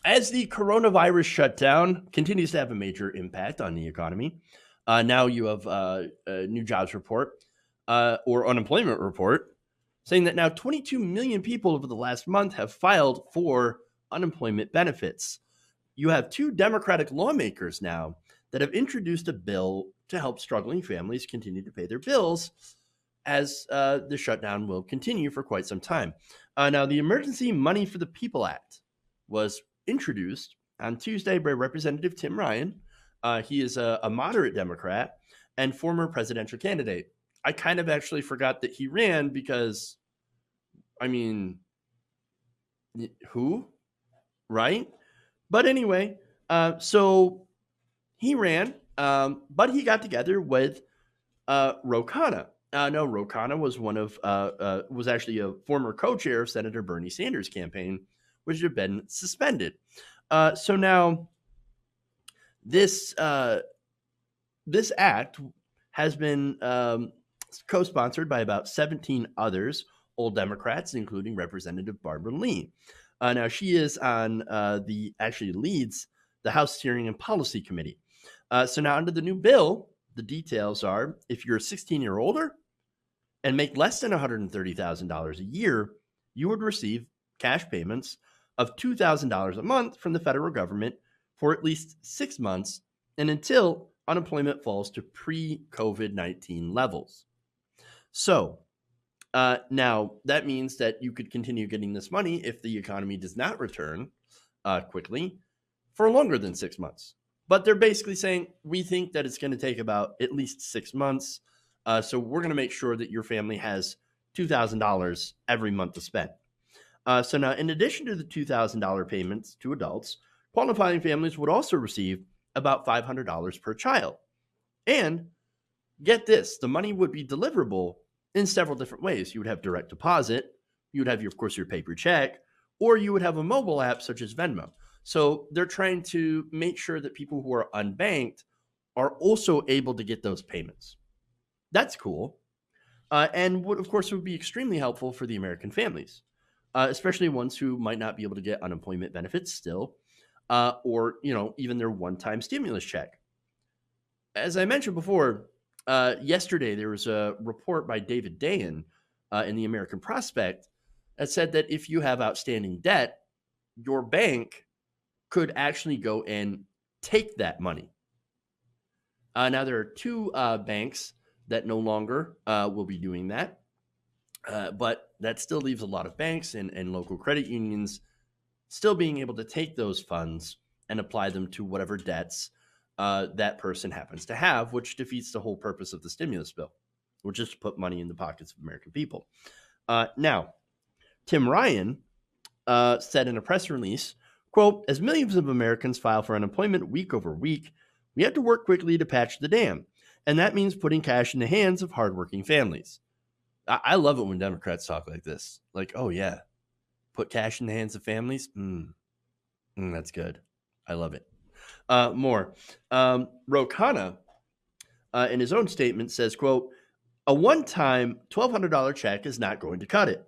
As the coronavirus shutdown continues to have a major impact on the economy, now you have a new jobs report or unemployment report saying that now 22 million people over the last month have filed for unemployment benefits. You have two Democratic lawmakers now that have introduced a bill to help struggling families continue to pay their bills as the shutdown will continue for quite some time. Now, the Emergency Money for the People Act was introduced on Tuesday by Representative Tim Ryan. He is a moderate Democrat and former presidential candidate. I kind of actually forgot that he ran because, I mean, who? Right? But anyway, so he ran, but he got together with Ro Khanna. No, Ro Khanna was was actually a former co-chair of Senator Bernie Sanders' campaign, which had been suspended. So now this this act has been co-sponsored by about 17 others, all Democrats, including Representative Barbara Lee. Now she is on actually leads the House Steering and Policy Committee. So now under the new bill, the details are if you're 16 year older and make less than $130,000 a year, you would receive cash payments of $2,000 a month from the federal government for at least 6 months and until unemployment falls to pre-COVID-19 levels. So now that means that you could continue getting this money if the economy does not return quickly for longer than 6 months. But they're basically saying, we think that it's going to take about at least 6 months. So we're going to make sure that your family has $2,000 every month to spend. So now, in addition to the $2,000 payments to adults, qualifying families would also receive about $500 per child. And get this, the money would be deliverable in several different ways. You would have direct deposit, you would have, of course, your paper check, or you would have a mobile app such as Venmo. So they're trying to make sure that people who are unbanked are also able to get those payments. That's cool. And would, of course, would be extremely helpful for the American families, especially ones who might not be able to get unemployment benefits still, or, even their one-time stimulus check. As I mentioned before, yesterday there was a report by David Dayen in the American Prospect that said that if you have outstanding debt, your bank could actually go and take that money. Now, there are two banks that no longer will be doing that, but that still leaves a lot of banks and local credit unions still being able to take those funds and apply them to whatever debts that person happens to have, which defeats the whole purpose of the stimulus bill, which is to put money in the pockets of American people. Now, Tim Ryan said in a press release, quote, as millions of Americans file for unemployment week over week, we have to work quickly to patch the dam. And that means putting cash in the hands of hardworking families. I love it when Democrats talk like this. Like, oh, yeah, put cash in the hands of families? That's good. I love it. More. Ro Khanna, in his own statement, says, quote, a one-time $1,200 check is not going to cut it.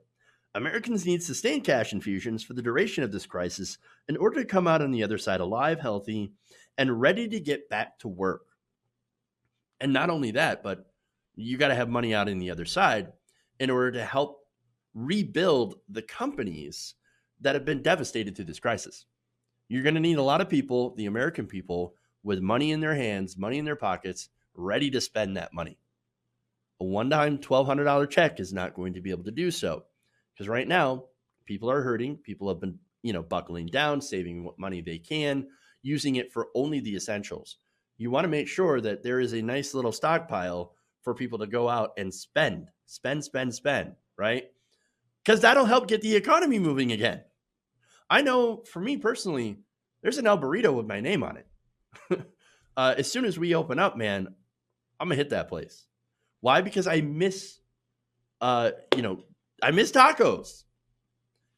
Americans need sustained cash infusions for the duration of this crisis in order to come out on the other side alive, healthy, and ready to get back to work. And not only that, but you got to have money out in the other side in order to help rebuild the companies that have been devastated through this crisis. You're going to need a lot of people, the American people, with money in their hands, money in their pockets, ready to spend that money. A one-time $1,200 check is not going to be able to do so. Because right now, people are hurting. People have been, buckling down, saving what money they can, using it for only the essentials. You want to make sure that there is a nice little stockpile for people to go out and spend, right? Because that'll help get the economy moving again. I know for me personally, there's an El Burrito with my name on it. As soon as we open up, man, I'm going to hit that place. Why? Because I miss tacos.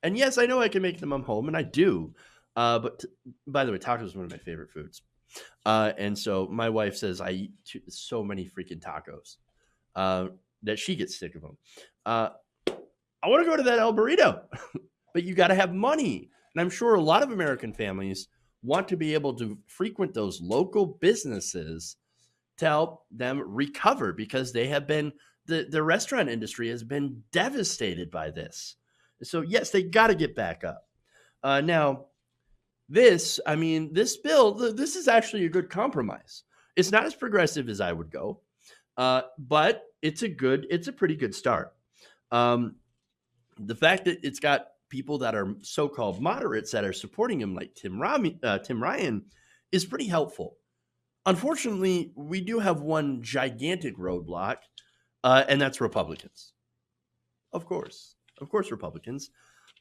And yes, I know I can make them at home, and I do. But by the way, tacos is one of my favorite foods. And so my wife says I eat so many freaking tacos that she gets sick of them. I want to go to that El Burrito, but you got to have money. And I'm sure a lot of American families want to be able to frequent those local businesses to help them recover because they have been the restaurant industry has been devastated by this. So yes, they got to get back up. Now, this bill, this is actually a good compromise. It's not as progressive as I would go, but it's a pretty good start. Um, the fact that it's got people that are so-called moderates that are supporting him, like Tim Ryan, is pretty helpful. Unfortunately, we do have one gigantic roadblock, and that's Republicans. Of course, Republicans.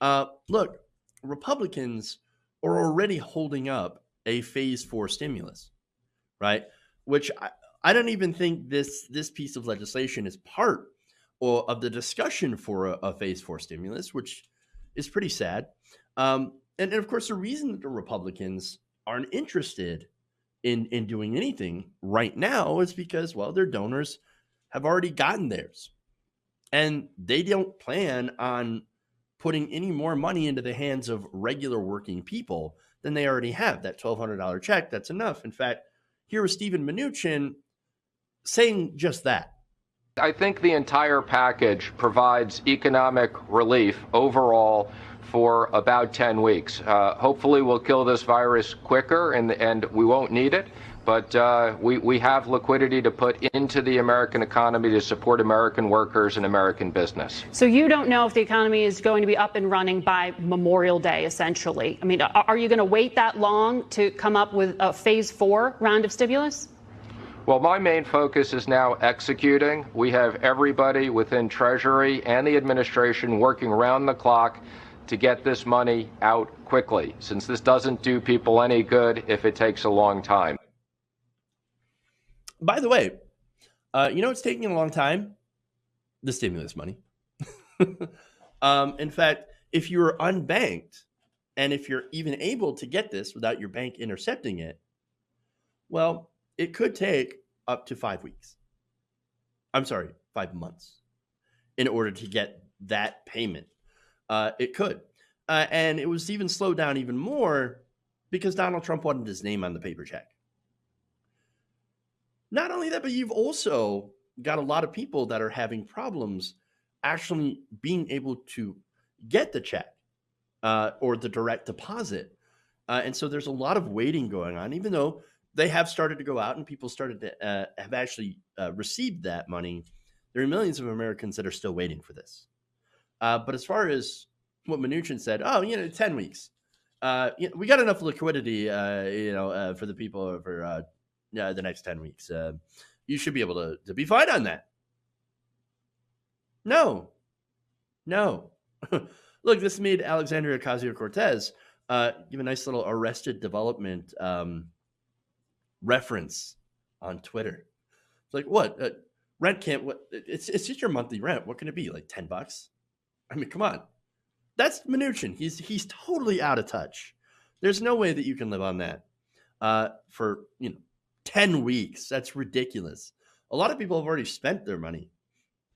Look, Republicans are already holding up a phase 4 stimulus, right? Which I don't even think this piece of legislation is part of the discussion for a phase 4 stimulus, which is pretty sad. And of course, the reason that the Republicans aren't interested in doing anything right now is because, well, their donors have already gotten theirs. And they don't plan on putting any more money into the hands of regular working people than they already have. That $1,200 check, that's enough. In fact, here was Stephen Mnuchin saying just that. I think the entire package provides economic relief overall for about 10 weeks. Hopefully we'll kill this virus quicker and we won't need it. But we have liquidity to put into the American economy to support American workers and American business. So you don't know if the economy is going to be up and running by Memorial Day, essentially. I mean, are you going to wait that long to come up with a phase 4 round of stimulus? Well, my main focus is now executing. We have everybody within Treasury and the administration working around the clock to get this money out quickly, since this doesn't do people any good if it takes a long time. By the way, it's taking a long time? The stimulus money. In fact, if you're unbanked and if you're even able to get this without your bank intercepting it, well, it could take up to 5 weeks. I'm sorry, 5 months in order to get that payment. It could. And it was even slowed down even more because Donald Trump wanted his name on the paper check. Not only that, but you've also got a lot of people that are having problems actually being able to get the check or the direct deposit. And so there's a lot of waiting going on, even though they have started to go out and people started to have actually received that money. There are millions of Americans that are still waiting for this. But as far as what Mnuchin said, 10 weeks. We got enough liquidity, for the people for the next 10 weeks. You should be able to be fine on that. No. Look, this made Alexandria Ocasio-Cortez give a nice little Arrested Development reference on Twitter. It's like, what? Rent can't, what? It's just your monthly rent. What can it be? Like $10? I mean, come on. That's Mnuchin. He's totally out of touch. There's no way that you can live on that for 10 weeks. That's ridiculous. A lot of people have already spent their money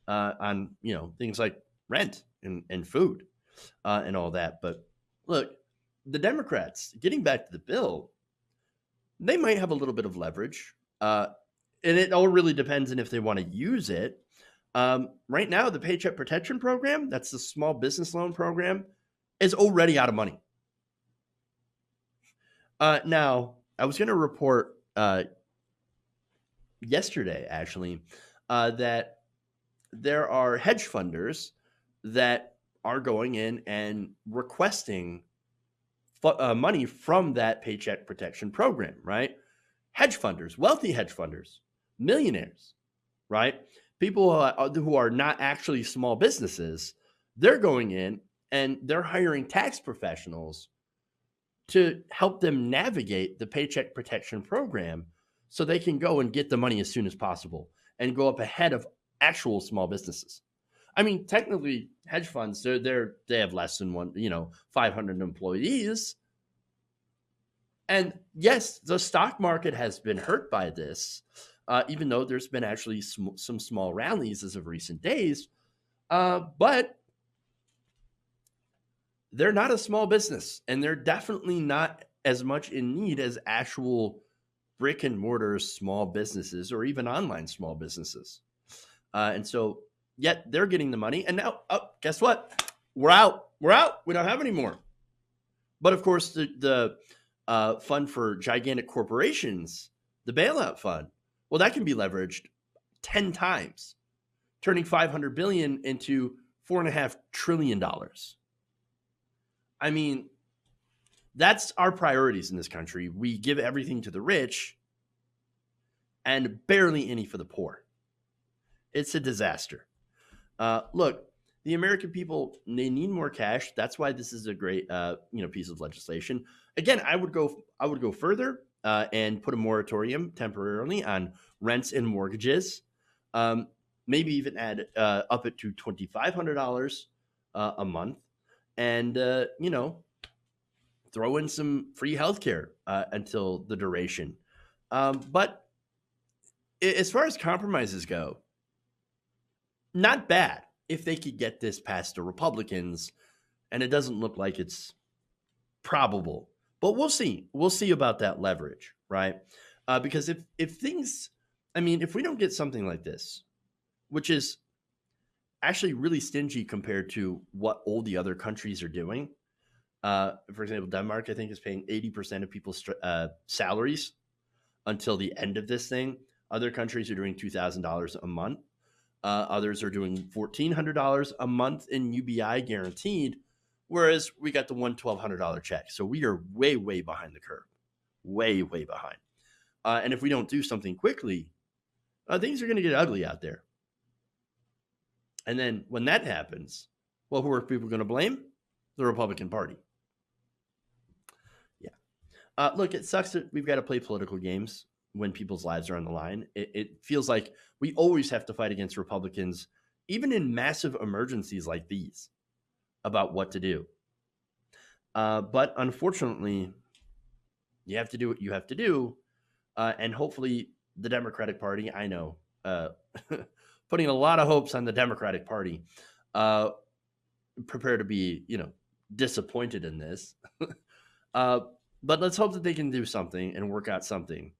on things like rent and food and all that. But look, the Democrats, getting back to the bill, they might have a little bit of leverage, and it all really depends on if they want to use it. Right now, the Paycheck Protection Program, that's the small business loan program, is already out of money. Now, I was going to report yesterday, actually, that there are hedge funders that are going in and requesting money from that Paycheck Protection Program, right? Hedge funders, wealthy hedge funders, millionaires, right? People who are not actually small businesses, they're going in and they're hiring tax professionals to help them navigate the Paycheck Protection Program so they can go and get the money as soon as possible and go up ahead of actual small businesses. I mean, technically, hedge funds, they have less than 500 employees. And yes, the stock market has been hurt by this, even though there's been actually some small rallies as of recent days. But they're not a small business, and they're definitely not as much in need as actual brick and mortar small businesses or even online small businesses. And so, yet they're getting the money. And now, oh, guess what? We're out. We're out. We don't have any more. But of course, the fund for gigantic corporations, the bailout fund, well, that can be leveraged 10 times, turning $500 billion into $4.5 trillion. I mean, that's our priorities in this country. We give everything to the rich and barely any for the poor. It's a disaster. Look, the American people, they need more cash. That's why this is a great, piece of legislation. Again, I would go further and put a moratorium temporarily on rents and mortgages. Maybe even add up it to $2,500 a month, and throw in some free healthcare until the duration. But as far as compromises go, not bad if they could get this past the Republicans, and it doesn't look like it's probable. But we'll see. We'll see about that leverage, right? Because if things, if we don't get something like this, which is actually really stingy compared to what all the other countries are doing. For example, Denmark, I think, is paying 80% of people's salaries until the end of this thing. Other countries are doing $2,000 a month. Others are doing $1,400 a month in UBI guaranteed, whereas we got the $1,200 check. So we are way, way behind the curve. Way, way behind. And if we don't do something quickly, things are going to get ugly out there. And then when that happens, well, who are people going to blame? The Republican Party. Yeah. Look, it sucks that we've got to play political games when people's lives are on the line. It feels like we always have to fight against Republicans, even in massive emergencies like these, about what to do. But unfortunately, you have to do what you have to do. And hopefully the Democratic Party, I know, putting a lot of hopes on the Democratic Party, prepare to be, disappointed in this. But let's hope that they can do something and work out something,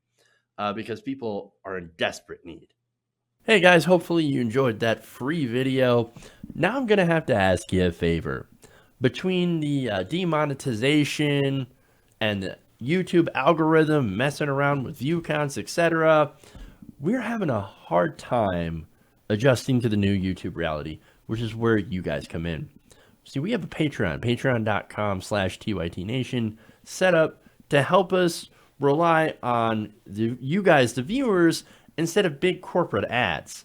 because people are in desperate need. Hey guys, hopefully you enjoyed that free video. Now I'm going to have to ask you a favor. Between the demonetization and the YouTube algorithm messing around with view counts, etc., we're having a hard time adjusting to the new YouTube reality, which is where you guys come in. See, we have a Patreon, patreon.com/TYTNation, set up to help us rely on you guys, the viewers, instead of big corporate ads.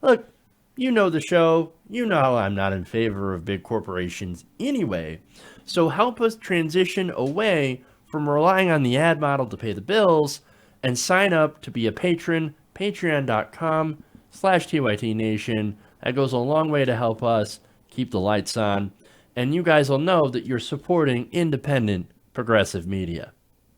Look, you know the show. You know how I'm not in favor of big corporations anyway. So help us transition away from relying on the ad model to pay the bills and sign up to be a patron, patreon.com/TYTNation. That goes a long way to help us keep the lights on. And you guys will know that you're supporting independent, progressive media.